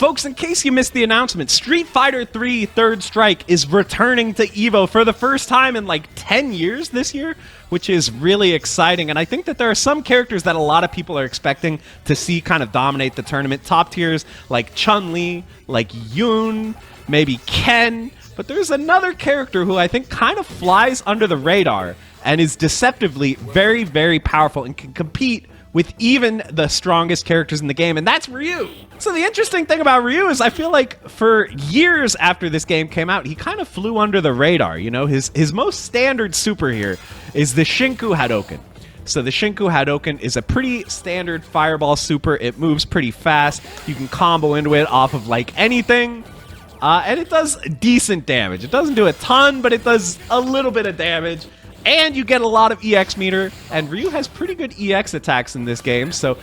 Folks, in case you missed the announcement, Street Fighter 3 Third Strike is returning to EVO for the first time in like 10 years this year, which is really exciting. And I think that there are some characters that a lot of people are expecting to see kind of dominate the tournament. Top tiers like Chun-Li, like Yoon, maybe Ken. But there's another character who I think kind of flies under the radar and is deceptively very, very powerful and can compete with even the strongest characters in the game, and that's Ryu. So the interesting thing about Ryu is I feel like for years after this game came out, he kind of flew under the radar. You know, his most standard super here is the Shinku Hadoken. So the Shinku Hadoken is a pretty standard fireball super. It moves pretty fast. You can combo into it off of like anything. And it does decent damage. It doesn't do a ton, but it does a little bit of damage. And you get a lot of EX meter, and Ryu has pretty good EX attacks in this game. So,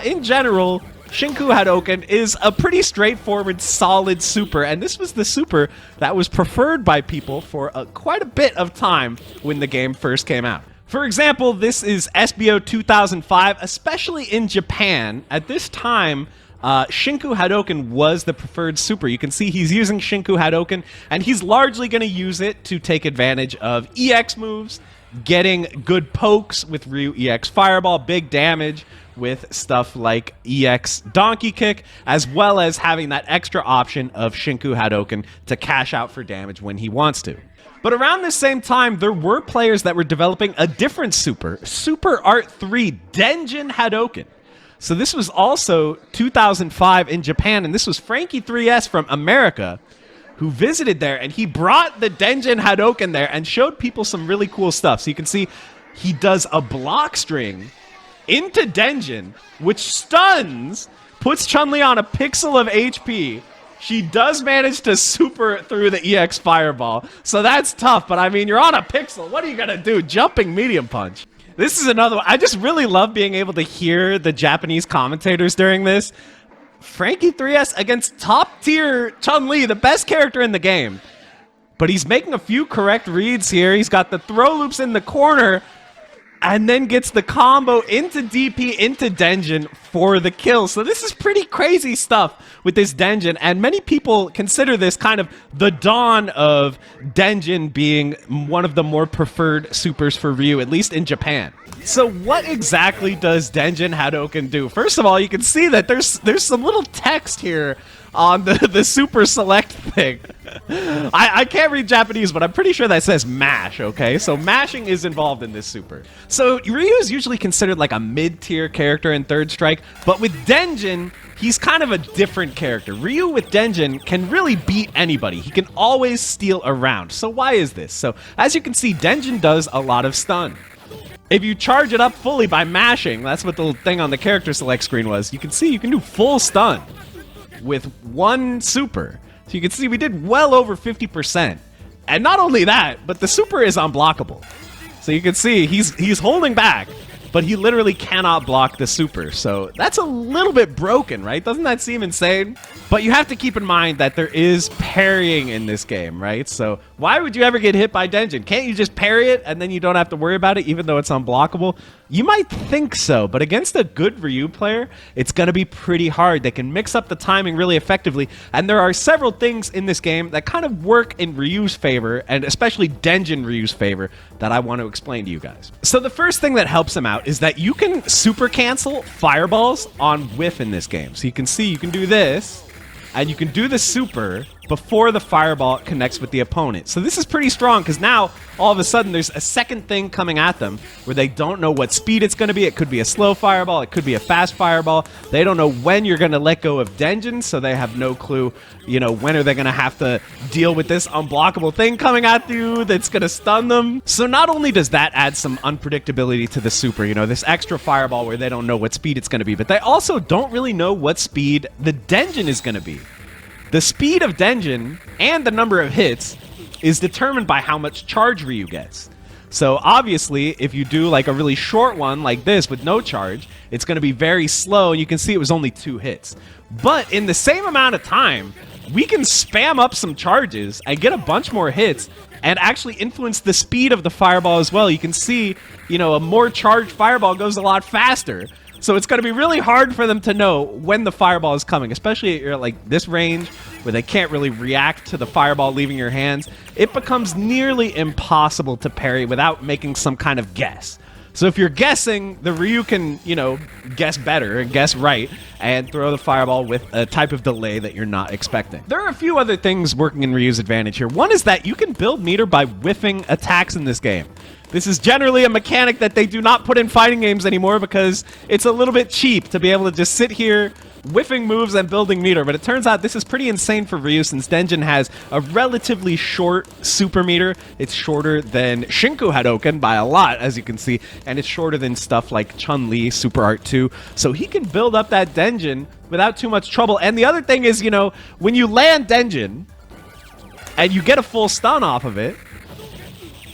in general, Shinku Hadoken is a pretty straightforward, solid super, and this was the super that was preferred by people for quite a bit of time when the game first came out. For example, this is SBO 2005, especially in Japan. At this time, Shinku Hadoken was the preferred super. You can see he's using Shinku Hadoken, and he's largely going to use it to take advantage of EX moves, getting good pokes with Ryu EX Fireball, big damage with stuff like EX Donkey Kick, as well as having that extra option of Shinku Hadoken to cash out for damage when he wants to. But around the same time, there were players that were developing a different super, Super Art 3 Denjin Hadoken. So this was also 2005 in Japan, and this was Frankie 3S from America who visited there, and he brought the Denjin Hadoken there and showed people some really cool stuff. So you can see he does a block string into Denjin, which stuns, puts Chun-Li on a pixel of HP. She does manage to super through the EX Fireball, so that's tough, but I mean, you're on a pixel. What are you gonna do? Jumping medium punch. This is another one. I just really love being able to hear the Japanese commentators during this. Frankie 3S against top-tier Chun-Li, the best character in the game. But he's making a few correct reads here. He's got the throw loops in the corner, and then gets the combo into DP, into Denjin for the kill. So this is pretty crazy stuff with this Denjin, and many people consider this kind of the dawn of Denjin being one of the more preferred supers for Ryu, at least in Japan. So what exactly does Denjin Hadoken do? First of all, you can see that there's some little text here on the super select thing. I can't read Japanese, but I'm pretty sure that says mash, okay? So mashing is involved in this super. So Ryu is usually considered like a mid-tier character in Third Strike, but with Denjin, he's kind of a different character. Ryu with Denjin can really beat anybody. He can always steal a round. So why is this? So as you can see, Denjin does a lot of stun. If you charge it up fully by mashing, that's what the little thing on the character select screen was, you can see you can do full stun with one super. So you can see we did well over 50%. And not only that, but the super is unblockable. So you can see he's holding back, but he literally cannot block the super. So that's a little bit broken, right? Doesn't that seem insane? But you have to keep in mind that there is parrying in this game, right? So why would you ever get hit by Denjin? Can't you just parry it and then you don't have to worry about it even though it's unblockable? You might think so, but against a good Ryu player, it's going to be pretty hard. They can mix up the timing really effectively, and there are several things in this game that kind of work in Ryu's favor, and especially Denjin Ryu's favor, that I want to explain to you guys. So the first thing that helps him out is that you can super cancel fireballs on whiff in this game. So you can see you can do this, and you can do the super before the fireball connects with the opponent. So this is pretty strong because now all of a sudden there's a second thing coming at them where they don't know what speed it's going to be. It could be a slow fireball, it could be a fast fireball. They don't know when you're going to let go of Denjin, so they have no clue, you know, when are they going to have to deal with this unblockable thing coming at you that's going to stun them. So not only does that add some unpredictability to the super, you know, this extra fireball where they don't know what speed it's going to be, but they also don't really know what speed the Denjin is going to be. The speed of Denjin and the number of hits is determined by how much charge Ryu gets. So obviously, if you do like a really short one like this with no charge, it's going to be very slow, and you can see it was only 2 hits. But in the same amount of time, we can spam up some charges and get a bunch more hits and actually influence the speed of the fireball as well. You can see, you know, a more charged fireball goes a lot faster. So it's going to be really hard for them to know when the fireball is coming, especially at like this range where they can't really react to the fireball leaving your hands. It becomes nearly impossible to parry without making some kind of guess. So if you're guessing, the Ryu can, you know, guess better and guess right and throw the fireball with a type of delay that you're not expecting. There are a few other things working in Ryu's advantage here. One is that you can build meter by whiffing attacks in this game. This is generally a mechanic that they do not put in fighting games anymore because it's a little bit cheap to be able to just sit here whiffing moves and building meter, but it turns out this is pretty insane for Ryu since Denjin has a relatively short super meter. It's shorter than Shinku Hadouken by a lot, as you can see, and it's shorter than stuff like Chun-Li, Super Art 2, so he can build up that Denjin without too much trouble. And the other thing is, you know, when you land Denjin and you get a full stun off of it,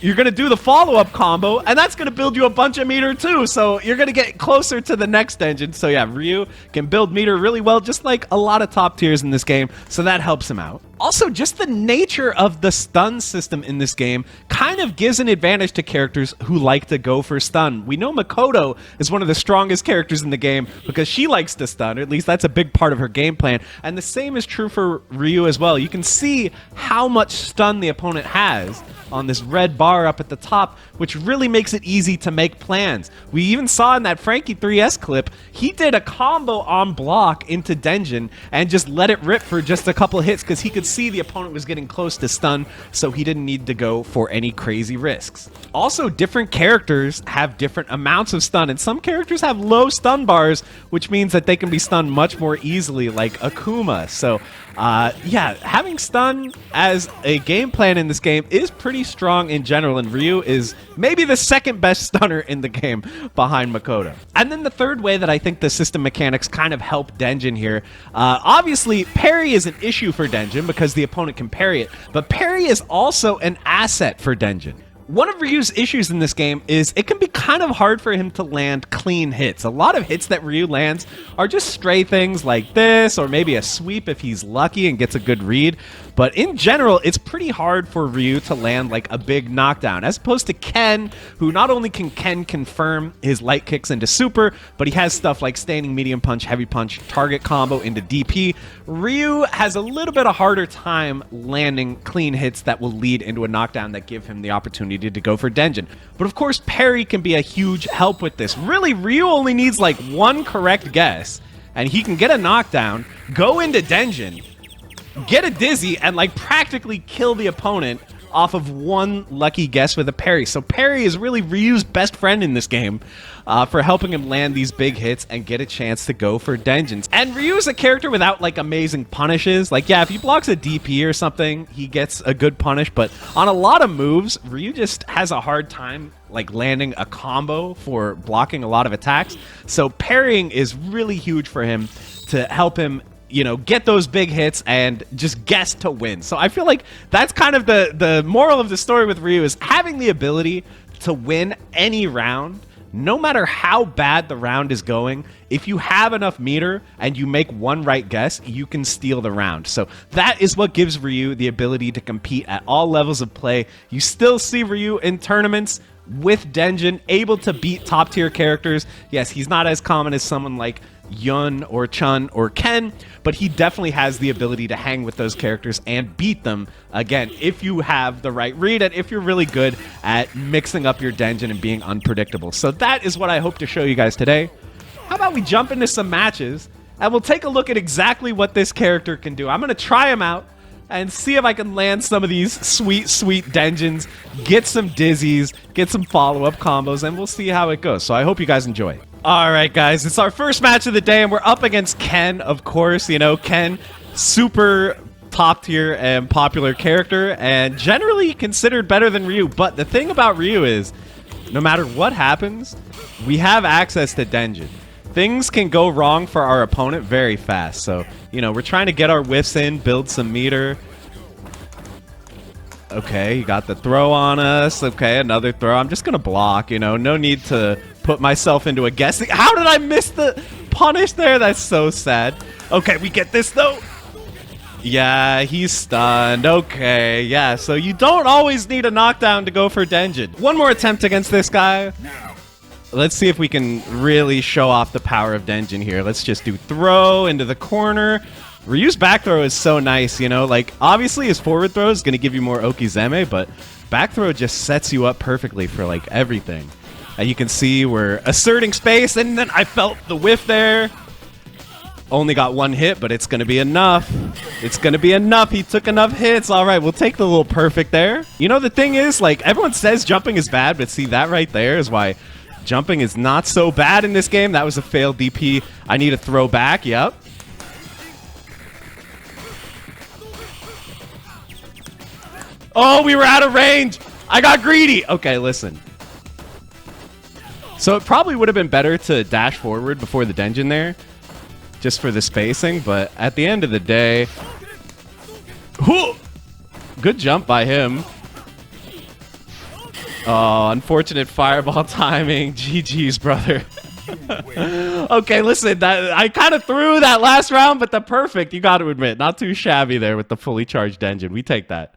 you're going to do the follow-up combo, and that's going to build you a bunch of meter too, so you're going to get closer to the next engine. So yeah, Ryu can build meter really well, just like a lot of top tiers in this game, so that helps him out. Also, just the nature of the stun system in this game kind of gives an advantage to characters who like to go for stun. We know Makoto is one of the strongest characters in the game because she likes to stun, or at least that's a big part of her game plan, and the same is true for Ryu as well. You can see how much stun the opponent has on this red bar up at the top, which really makes it easy to make plans. We even saw in that Frankie 3S clip, he did a combo on block into Denjin and just let it rip for just a couple hits because he could see the opponent was getting close to stun, so he didn't need to go for any crazy risks. Also, different characters have different amounts of stun, and some characters have low stun bars, which means that they can be stunned much more easily, like Akuma. So yeah, having stun as a game plan in this game is pretty strong in general, and Ryu is maybe the second best stunner in the game behind Makoto. And then the third way that I think the system mechanics kind of help Denjin here, obviously parry is an issue for Denjin because the opponent can parry it, but parry is also an asset for Denjin. One of Ryu's issues in this game is it can be kind of hard for him to land clean hits. A lot of hits that Ryu lands are just stray things like this, or maybe a sweep if he's lucky and gets a good read. But in general, it's pretty hard for Ryu to land like a big knockdown, as opposed to Ken, who not only can Ken confirm his light kicks into super, but he has stuff like standing medium punch, heavy punch, target combo into DP. Ryu has a little bit of harder time landing clean hits that will lead into a knockdown that give him the opportunity to go for Denjin. But of course, parry can be a huge help with this. Really, Ryu only needs like one correct guess, and he can get a knockdown, go into Denjin, get a dizzy, and like practically kill the opponent off of one lucky guess with a parry. So parry is really Ryu's best friend in this game for helping him land these big hits and get a chance to go for Denjins. And Ryu is a character without like amazing punishes. Like, yeah, if he blocks a DP or something, he gets a good punish, but on a lot of moves, Ryu just has a hard time like landing a combo for blocking a lot of attacks. So parrying is really huge for him to help him, you know, get those big hits and just guess to win. So I feel like that's kind of the moral of the story with Ryu, is having the ability to win any round, no matter how bad the round is going. If you have enough meter and you make one right guess, you can steal the round. So that is what gives Ryu the ability to compete at all levels of play. You still see Ryu in tournaments with Denjin, able to beat top tier characters. Yes, he's not as common as someone like Yun or Chun or Ken, but he definitely has the ability to hang with those characters and beat them, again, if you have the right read and if you're really good at mixing up your Denjin and being unpredictable. So that is what I hope to show you guys today. How about we jump into some matches and we'll take a look at exactly what this character can do. I'm going to try him out and see if I can land some of these sweet, sweet Denjins, get some dizzies, get some follow-up combos, and we'll see how it goes. So I hope you guys enjoy. All right, guys, it's our first match of the day, and we're up against Ken, of course. You know, Ken, super top tier and popular character, and generally considered better than Ryu. But the thing about Ryu is, no matter what happens, we have access to Denjin. Things can go wrong for our opponent very fast. So, you know, we're trying to get our whiffs in, build some meter. Okay, you got the throw on us. Okay, another throw. I'm just going to block, you know. No need to put myself into a guessing. How did I miss the punish there? That's so sad. Okay, we get this, though. Yeah, he's stunned. Okay, yeah, so you don't always need a knockdown to go for Denjin. One more attempt against this guy. Let's see if we can really show off the power of Denjin here. Let's just do throw into the corner. Ryu's back throw is so nice, you know? Like, obviously his forward throw is going to give you more Okizeme, but back throw just sets you up perfectly for, like, everything. And you can see we're asserting space, and then I felt the whiff there. Only got one hit, but it's going to be enough. It's going to be enough. He took enough hits. All right, we'll take the little perfect there. You know, the thing is, like, everyone says jumping is bad, but see, that right there is why jumping is not so bad in this game. That was a failed DP. I need a throw back. Yep. Oh, we were out of range. I got greedy. Okay, listen. So it probably would have been better to dash forward before the Denjin there, just for the spacing, but at the end of the day, whoo, good jump by him. Oh, unfortunate fireball timing. GG's, brother. Okay, listen, I kind of threw that last round, but the perfect, you got to admit, not too shabby there with the fully charged Denjin. We take that.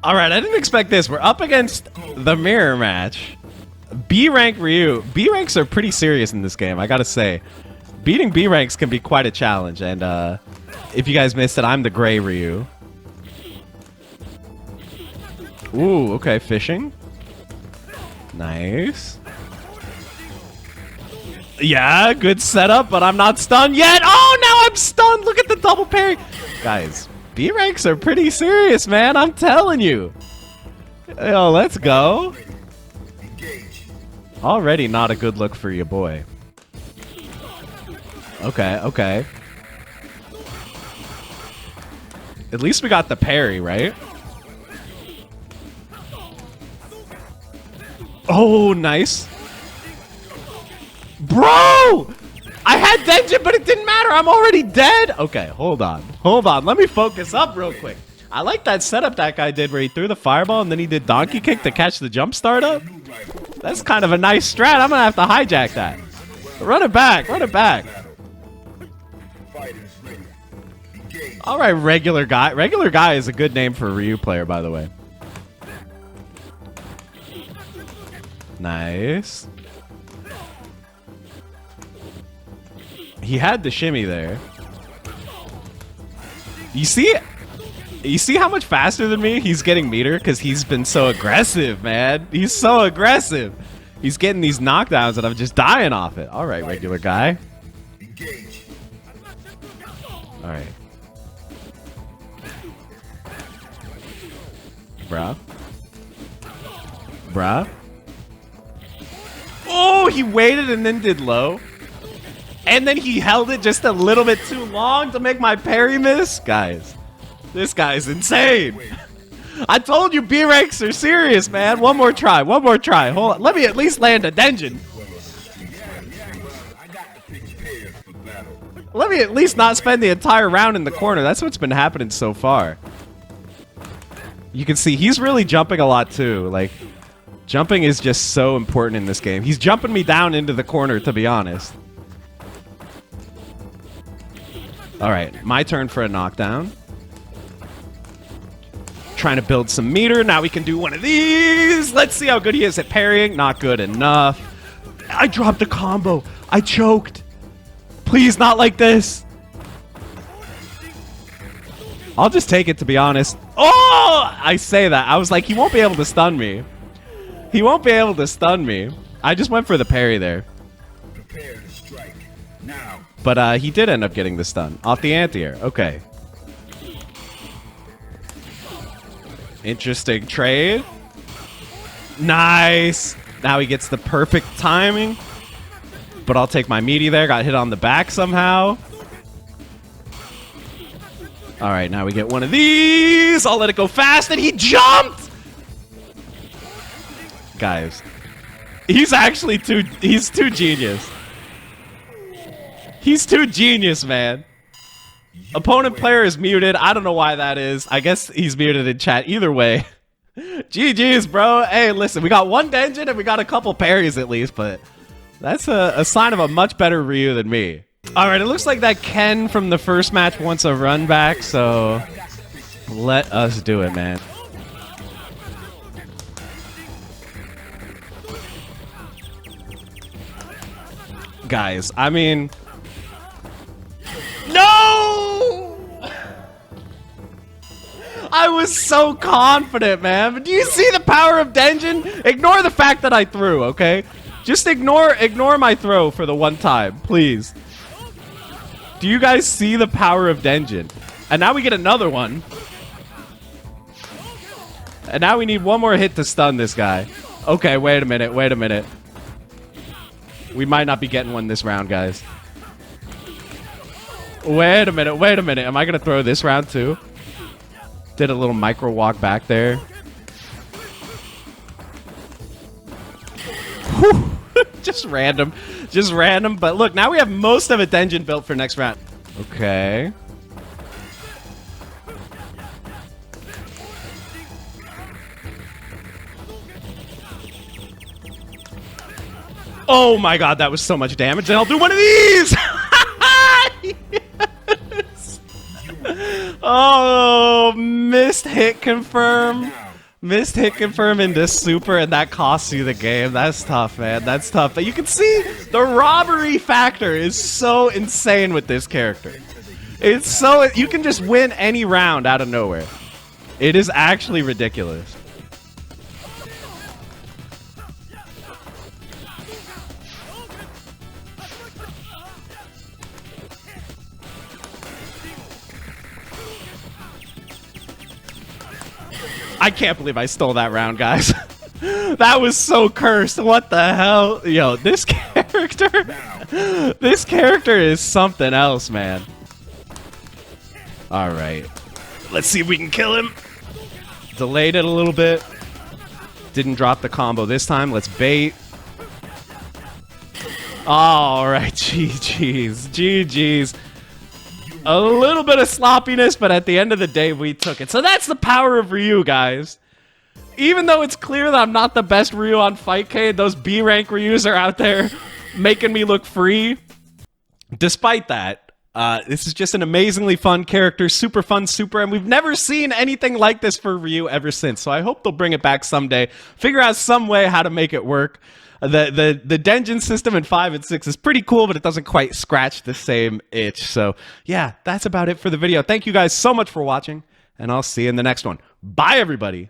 All right, I didn't expect this. We're up against the mirror match. B rank Ryu. B ranks are pretty serious in this game, I gotta say. Beating B ranks can be quite a challenge, and if you guys missed it, I'm the gray Ryu. Ooh, okay, fishing. Nice. Yeah, good setup, but I'm not stunned yet. Oh, now I'm stunned. Look at the double parry. Guys, B ranks are pretty serious, man. I'm telling you. Yo, let's go. Already not a good look for your boy. Okay, okay. At least we got the parry, right? Oh, nice. Bro! I had Denjin, but it didn't matter. I'm already dead. Okay, hold on. Hold on. Let me focus up real quick. I like that setup that guy did where he threw the fireball and then he did donkey kick to catch the jump start up. That's kind of a nice strat. I'm going to have to hijack that. Run it back. Run it back. All right, regular guy. Regular guy is a good name for a Ryu player, by the way. Nice. He had the shimmy there. You see how much faster than me he's getting meter? Because he's been so aggressive, man. He's so aggressive. He's getting these knockdowns and I'm just dying off it. All right, regular guy. All right. Bruh. Bruh. Oh, he waited and then did low. And then he held it just a little bit too long to make my parry miss. Guys, this guy's insane. I told you B ranks are serious, man. One more try. One more try. Hold on. Let me at least land a Denjin. Let me at least not spend the entire round in the corner. That's what's been happening so far. You can see he's really jumping a lot too. Like, jumping is just so important in this game. He's jumping me down into the corner, to be honest. All right, my turn for a knockdown. Trying to build some meter. Now we can do one of these. Let's see how good he is at parrying. Not good enough. I dropped a combo. I choked. Please, not like this. I'll just take it, to be honest. Oh, I say that. I was like, he won't be able to stun me. He won't be able to stun me. I just went for the parry there. Prepare to strike now. But he did end up getting the stun off the anti-air. Okay. Interesting trade. Nice. Now he gets the perfect timing. But I'll take my meaty there. Got hit on the back somehow. All right, now we get one of these. I'll let it go fast, and he jumped. Guys, he's actually he's too genius. He's too genius, man. Opponent player is muted. I don't know why that is. I guess he's muted in chat. Either way, GG's, bro. Hey, listen, we got one Denjin and we got a couple parries at least, but that's a sign of a much better Ryu than me. All right, it looks like that Ken from the first match wants a run back, so let us do it, man. guys. I mean... No! I was so confident, man. But do you see the power of Denjin? Ignore the fact that I threw, okay? Just ignore my throw for the one time, please. Do you guys see the power of Denjin? And now we get another one. And now we need one more hit to stun this guy. Okay, wait a minute, wait a minute. We might not be getting one this round, guys. Wait a minute, wait a minute. Am I going to throw this round too? Did a little micro walk back there. Whew. Just random. Just random. But look, now we have most of a Denjin built for next round. Okay. Oh my god, that was so much damage. And I'll do one of these! Yes! Oh, missed hit confirm. Missed hit confirm into super, and that costs you the game. That's tough, man. That's tough. But you can see the robbery factor is so insane with this character. It's so... You can just win any round out of nowhere. It is actually ridiculous. I can't believe I stole that round, guys. That was so cursed. What the hell? Yo, this character... This character is something else, man. Alright. Let's see if we can kill him. Delayed it a little bit. Didn't drop the combo this time. Let's bait. Alright, GG's. GG's. A little bit of sloppiness, but at the end of the day, we took it. So that's the power of Ryu, guys. Even though it's clear that I'm not the best Ryu on Fightcade, those B-rank Ryus are out there making me look free. Despite that, this is just an amazingly fun character, super fun, and we've never seen anything like this for Ryu ever since. So I hope they'll bring it back someday. Figure out some way how to make it work. The Denjin system in 5 and 6 is pretty cool, but it doesn't quite scratch the same itch. So yeah, that's about it for the video. Thank you guys so much for watching, and I'll see you in the next one. Bye, everybody.